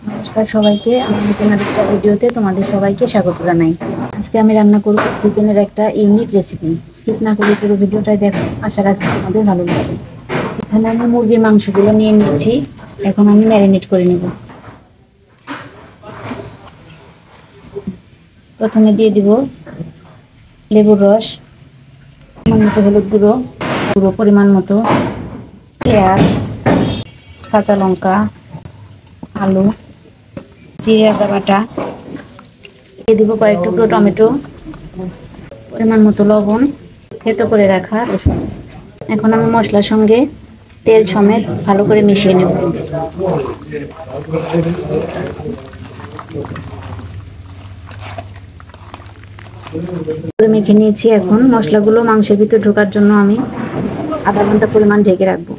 নমস্কার সবাইকে, আমার নতুন আরেকটা ভিডিওতে তোমাদের সবাইকে স্বাগত জানাই। আজকে আমি রান্না করব চিকেনের একটা ইউনিক রেসিপি। স্কিপ না করে পুরো ভিডিওটাই দেখো, আশা রাখছি তোমাদের ভালো লাগবে। এখানে আমি মুরগির মাংসগুলো নিয়ে নিয়েছি, এখন আমি ম্যারিনেট করে নেব। প্রথমে দিয়ে দিব লেবুর রস, পরিমাণ মতো হলুদ গুঁড়ো, পরিমাণ মতো পেঁয়াজ, কাঁচা লঙ্কা, আলু, জিরে আদা বাটা, দিয়ে দিব কয়েক টুকরো টমেটো, পরিমাণ মতো লবণ, থেতো করে রাখা রসুন। এখন আমি মশলার সঙ্গে তেল সমেত ভালো করে মিশিয়ে নেব। মেখে নিয়েছি। এখন মশলাগুলো মাংসের ভিতর ঢোকার জন্য আমি আধা ঘন্টা পরিমাণ ঢেকে রাখবো।